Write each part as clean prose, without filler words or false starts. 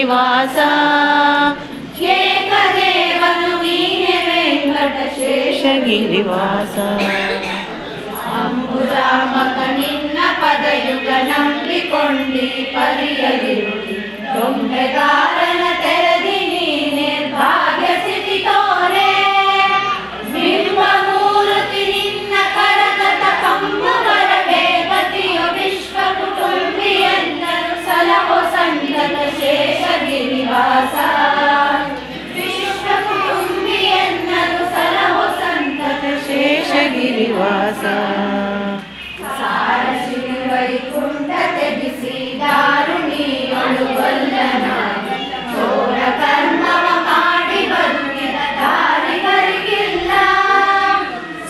ಶೇಷಗಿರಿವಾಸ ಏಕದೇವನು ನೀನೆ ವೆಂಕಟಶೇಷಗಿರಿವಾಸ ಅಂಬುಜಾಮಕ ನಿನ್ನ ಪದಯುಗ ನಂಬಿಕೊಂಡಿ ಪರಿಯದಿರುಳಿ ದೊಂಬೆಗಾರನ ತೆರದಿ ನೀನೆ ಭಾಗ್ಯ ಸ್ಥಿತಿ ತೋರೆ ಬಿಂಬಮೂರ್ತಿ ನಿನ್ನ ಕರಗತ ಕಂಬವರ ದೇವತೆಯು ವಿಶ್ವ ಕುಟುಂಬಿಯನ್ನರು ಸಲಹೋ ಸಂತತ ಶೇಷಗಿರಿವಾಸ ವಿಶ್ವ ಕುಟುಂಬಿಯನ್ನರು ಸಲಹೋ ಸಂತತ ಶೇಷಗಿರಿವಾಸ ಸಾರಸಿ ವೈಕುಂಠ ತ್ಯಜಿಸಿ ದಾರುಣಿಯೊಳು ಬಲ್ಲನಾಗಿ ಚೋರ ಕರ್ಮವ ಮಾಡಿ ಬದುಕಿದ ದಾರಿಗರಿಗಿಲ್ಲ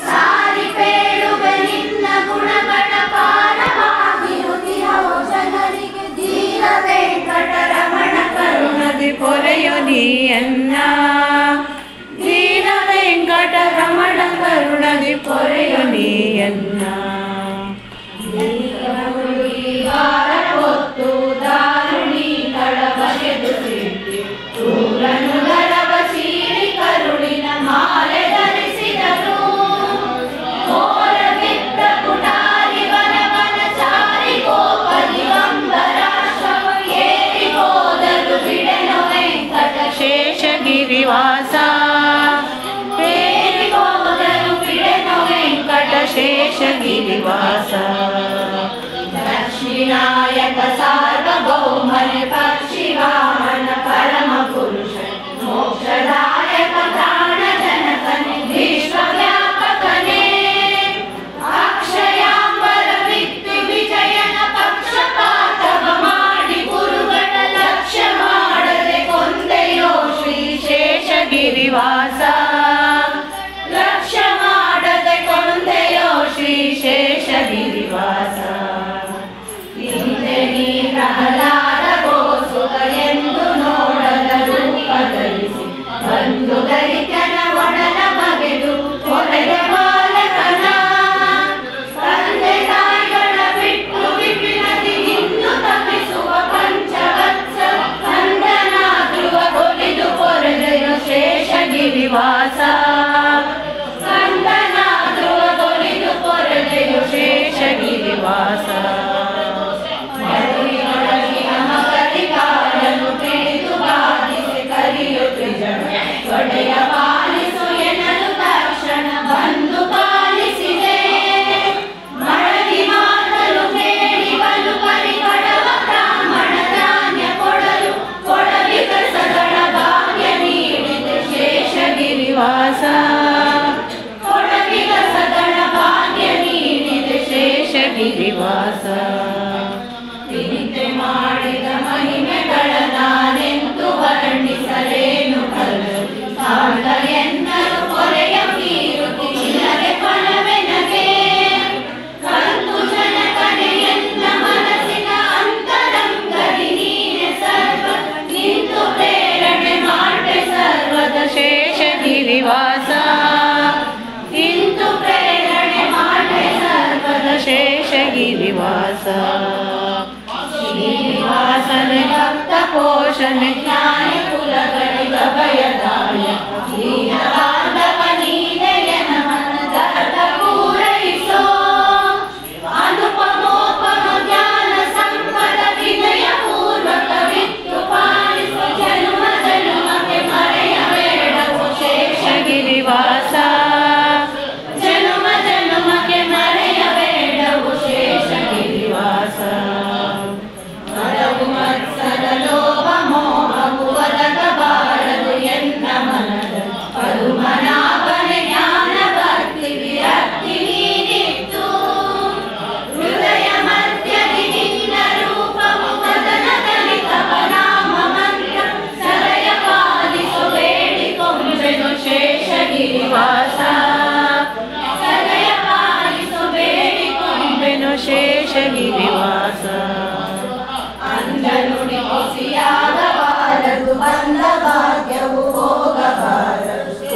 ಸಾರಿ ಪೇಳುವ ನಿನ್ನ ಗುಣಗಳ ಪಾರವಾಗಿರುತ್ತಿರೋ ಜನರಿಗೆ ಧೀರ ವೆಂಕಟರಮಣ ಕರುಣದಿ ಪೊರೆಯು ನೀಯನ್ನ ಧೀರ ವೆಂಕಟರಮಣ ಕರುಣದಿ ಪೊರೆಯು ನೀಯನ್ನ ಹೊತ್ತು ದಾರುಣಿ ತಳಬಗೆದು ಸಿಕ್ಕಿ ಕ್ರೂರನು ಗರವ ಸೀರಿ ಕರುಳಿನ ಮಾಲೆ ಧರಿಸಿದರು ಘೋರ ವಿತ್ತ ಕುಟಾರಿ ವನವನಚಾರಿ ಗೋಪದಿಗಂಬರಾಶ್ವವು ಏರಿ ಹೋದರು ಬಿಡೆನು ವೆಂಕಟ ಶೇಷಗಿರಿವಾಸ ಏರಿ ಹೋದರು ಬಿಡೆನು ವೆಂಕಟ ಶೇಷಗಿರಿವಾಸ ಲಕ್ಷ್ಮೀನಾಯಕ ಸಾರ್ವಭೌಮನ ಪಕ್ಷಿ ವಾಮನ ಪರಮ ಪುರುಷ ಮೋಕ್ಷದಾಯಕ ಪ್ರಾಣ ಜನಕನೆ ವಿಶ್ವವ್ಯಾಪಕನೇ ಅಕ್ಷಯಾಂಬರ ವಿತ್ತು ವಿಜಯನ ಪಕ್ಷಪಾತವ ಮಾಡಿ ಗುರುಗಳ ಲಕ್ಷ್ಯ ಮಾಡದೆ ಕೊಂದೆಯೋ ಶ್ರೀ ಶೇಷಗಿರಿವಾಸ ಲಕ್ಷ್ಯ ಮಾಡದೆ ಕೊಂದೆಯೋ ಶ್ರೀ ಶೇಷಗಿರಿವಾಸ ಪ್ರಹ್ಲಾದ ಗೋಸುಗ ಎಂದು ನೋಡದ ರೂಪ ಧರಿಸಿ ಬಂದು ದೈತ್ಯನ ಒಡಲ ಬಗೆದು ಕೊರೆದ ಬಾಲಕನ ತಂದೆ ತಾಯಿಗಳ ಬಿಟ್ಟು ವಿಪಿನದಿ ಇಂದು ತಪ್ಪಿಸುವ ಪಂಚವತ್ಸ ನಂದನ ಧ್ರುವ ಕೊಲಿದು ಕೊರೆದೆಯೋ ಶೇಷಗಿರಿವಾಸ ನಂದನ ಧ್ರುವ ಕೊಲಿದು ಕೊರೆದೆಯೋ ಶೇಷಗಿರಿವಾಸ ಒಡೆಯ ಪಾಲಿಸು ಎನ್ನಲು ತಕ್ಷಣ ಬಂದು ಪಾಲಿಸಿದೆ ಮಳದಿ ಮಾಡಲು ಕೇಳಿ ಬಲು ಪರಿಗಡವ ಬ್ರಾಹ್ಮಣ ಧಾನ್ಯ ಕೊಡಲು ಕೊಡಲಿ ಕಸಗಳ ಭಾಗ್ಯ ನೀಡಿದೆ ಶೇಷಗಿರಿವಾಸ ಕೊಡಲಿ ಕಸಗಳ ಭಾಗ್ಯ ನೀಡಿದೆ ಶೇಷಗಿರಿವಾಸ ವಿನಿತೆ ಮಾಡಿದ ಮಹಿಮೆಗಳ ನಾನೆಂದು ವರ್ಣಿಸಲೇನು ಕಾಂತ ಎನ್ನಲು ಕೊರೆಯ ಕೀರುತಿ ಇಲ್ಲದೆ ಫಲವೆನಗೆ ಕಂದು ಜನಕನೆ ಎನ್ನ ಮನಸ್ಸಿನ ಅಂತರಂಗದಿ ನೀನೆ ಸರ್ವ ನಿಂತು ಪ್ರೇರಣೆ ಮಾಡೆ ಸರ್ವದ ಶೇಷಗಿರಿವಾಸ ನಿಂತು ಪ್ರೇರಣೆ ಮಾಡೆ ಸರ್ವದ ಶೇಷಗಿರಿವಾಸ ಶ್ರೀನಿವಾಸನ ಭಕ್ತ ಪೋಷಣ ಜ್ಞಾನ ಕುಲಗಳಿಗ ಭಯದಾಯ ದೀನ ಬಾಂಧವ ನೀನೆಯನ ಮನದ ಪೂರೈಸೋ ಅನುಪಮೋಪಮ ಜ್ಞಾನ ಸಂಪದ ವಿನಯ ಪೂರ್ವಕ ವಿತ್ತು ಪಾಲಿಸೋ ಜನ್ಮ ಜನ್ಮಕ್ಕೆ ಮರೆಯಬೇಡವೋ ಶೇಷಗಿರಿವಾಸ ಜನ್ಮ ಜನ್ಮಕ್ಕೆ ಮರೆಯಬೇಡವೋ ಶೇಷಗಿರಿವಾಸ ಮತ್ಸರ ಲೋಭ ಮೋಹವು ಒದಗಬಾರದು ಎನ್ನ ಮನದ ಪದುಮನಾಭನೆ ಜ್ಞಾನ ಭಕ್ತಿ ವಿರಕ್ತಿ ನೀನಿತ್ತು ಹೃದಯ ಮಧ್ಯದಿ ನಿನ್ನ ರೂಪವು ಕದನದಲ್ಲಿ ತಪನಾಮ ಮಂತ್ರ ಸಲಯ ಪಾಲಿಸು ಬೇಡಿಕೊಂಬೆನು ಶೇಷಗಿರಿವಾಸ ಸಲಯ ಪಾಲಿಸು ಬೇಡಿಕೊಂಬೆನು ಶೇಷಗಿರಿವಾಸ ಅಂದನುಡಿ ಕುಸಿಯಾಗಬಾರದು ಬಂದ ಭಾಗ್ಯವು ಹೋಗಬಾರದು